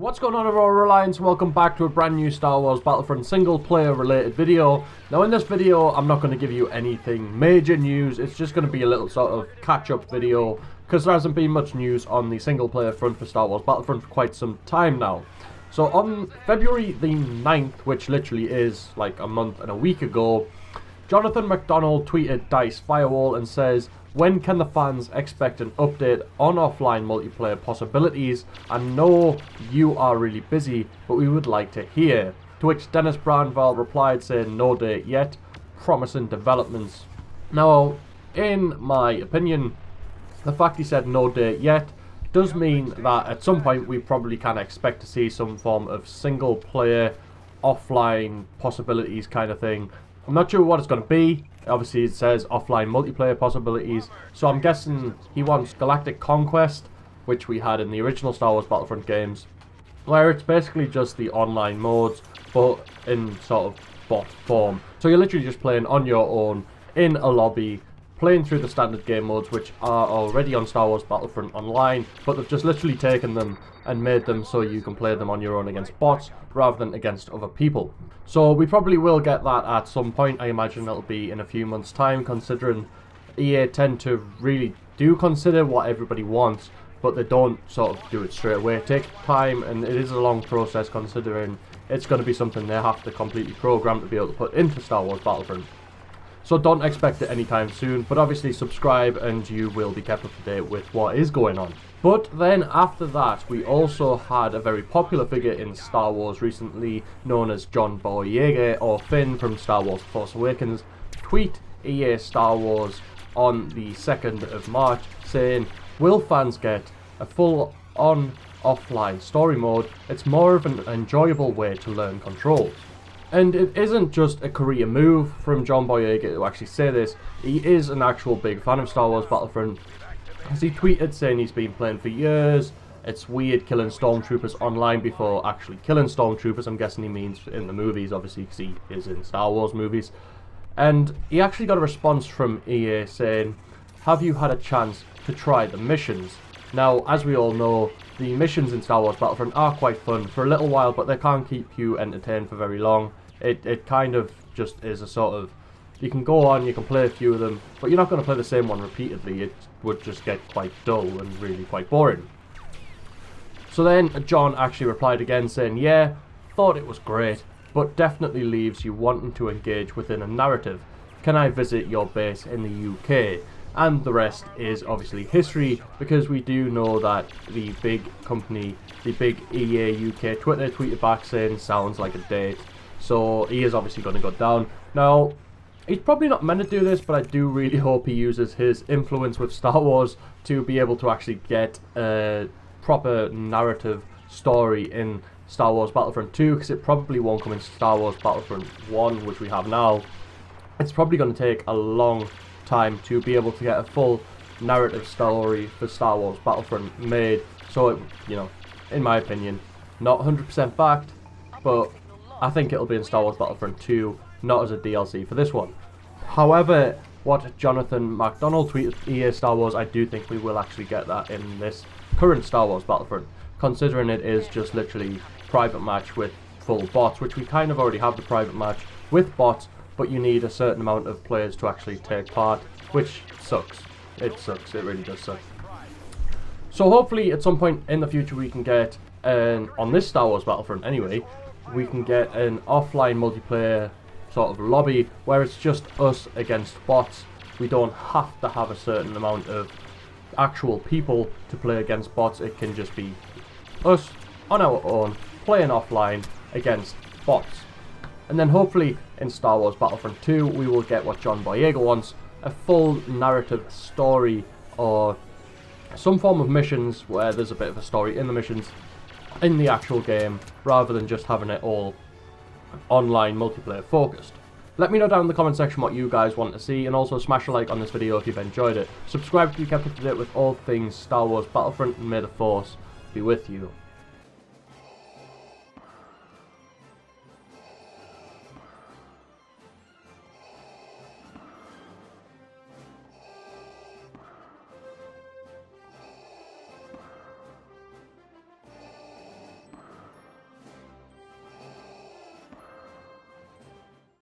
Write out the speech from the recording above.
What's going on, Axrora Alliance? Welcome back to a brand new Star Wars Battlefront single player related video. Now in this video I'm not going to give you anything major news, it's just going to be a little sort of catch up video because there hasn't been much news on the single player front for Star Wars Battlefront for quite some time now. So on February the 9th, which literally is like a month and a week ago, Jonathan McDonald tweeted Dice Firewall and says, "When can the fans expect an update on offline multiplayer possibilities? I know you are really busy, but we would like to hear." To which Dennis Brandval replied saying, "No date yet, promising developments." Now, in my opinion, the fact he said no date yet does mean that at some point we probably can expect to see some form of single player offline possibilities kind of thing. I'm not sure what it's going to be. Obviously it says offline multiplayer possibilities, so I'm guessing he wants Galactic Conquest, which we had in the original Star Wars Battlefront games, where it's basically just the online modes but in sort of bot form. So you're literally just playing on your own in a lobby, playing through the standard game modes which are already on Star Wars Battlefront Online, but they've just literally taken them and made them so you can play them on your own against bots rather than against other people. So we probably will get that at some point. I imagine it'll be in a few months' time, considering EA tend to really do consider what everybody wants, but they don't sort of do it straight away. It takes time and it is a long process, considering it's going to be something they have to completely program to be able to put into Star Wars Battlefront. So don't expect it anytime soon, but obviously subscribe and you will be kept up to date with what is going on. But then after that, we also had a very popular figure in Star Wars recently, known as John Boyega, or Finn from Star Wars Force Awakens, tweet EA Star Wars on the 2nd of March saying, "Will fans get a full-on offline story mode? It's more of an enjoyable way to learn controls." And it isn't just a career move from John Boyega to actually say this. He is an actual big fan of Star Wars Battlefront, as he tweeted saying he's been playing for years. It's weird killing stormtroopers online before actually killing stormtroopers. I'm guessing he means in the movies, obviously, because he is in Star Wars movies. And he actually got a response from EA saying, "Have you had a chance to try the missions?" Now, as we all know, the missions in Star Wars Battlefront are quite fun for a little while, but they can't keep you entertained for very long. It kind of just is a sort of, you can go on, you can play a few of them, but you're not going to play the same one repeatedly. It would just get quite dull and really quite boring. So then John actually replied again saying, "Yeah, thought it was great, but definitely leaves you wanting to engage within a narrative. Can I visit your base in the UK?" And the rest is obviously history, because we do know that the big company, the big EA UK Twitter tweeted back saying sounds like a date. So he is obviously going to go down. Now, he's probably not meant to do this, but I do really hope he uses his influence with Star Wars to be able to actually get a proper narrative story in Star Wars Battlefront 2, because it probably won't come in Star Wars Battlefront 1, which we have now. It's probably going to take a long time to be able to get a full narrative story for Star Wars Battlefront made. So, in my opinion, not 100% backed, but I think it'll be in Star Wars Battlefront 2, not as a DLC for this one. However, what Jonathan McDonald tweeted EA Star Wars, I do think we will actually get that in this current Star Wars Battlefront, considering it is just literally private match with full bots, which we kind of already have the private match with bots, but you need a certain amount of players to actually take part, which sucks. It sucks, it really does suck. So hopefully at some point in the future we can get, on this Star Wars Battlefront anyway, we can get an offline multiplayer sort of lobby where it's just us against bots. We don't have to have a certain amount of actual people to play against bots. It can just be us on our own playing offline against bots. And then hopefully in Star Wars Battlefront 2 we will get what John Boyega wants, a full narrative story or some form of missions where there's a bit of a story in the missions in the actual game, rather than just having it all online multiplayer focused. Let me know down in the comment section what you guys want to see, and also smash a like on this video if you've enjoyed it. Subscribe to be kept up to date with all things Star Wars Battlefront, and may the Force be with you.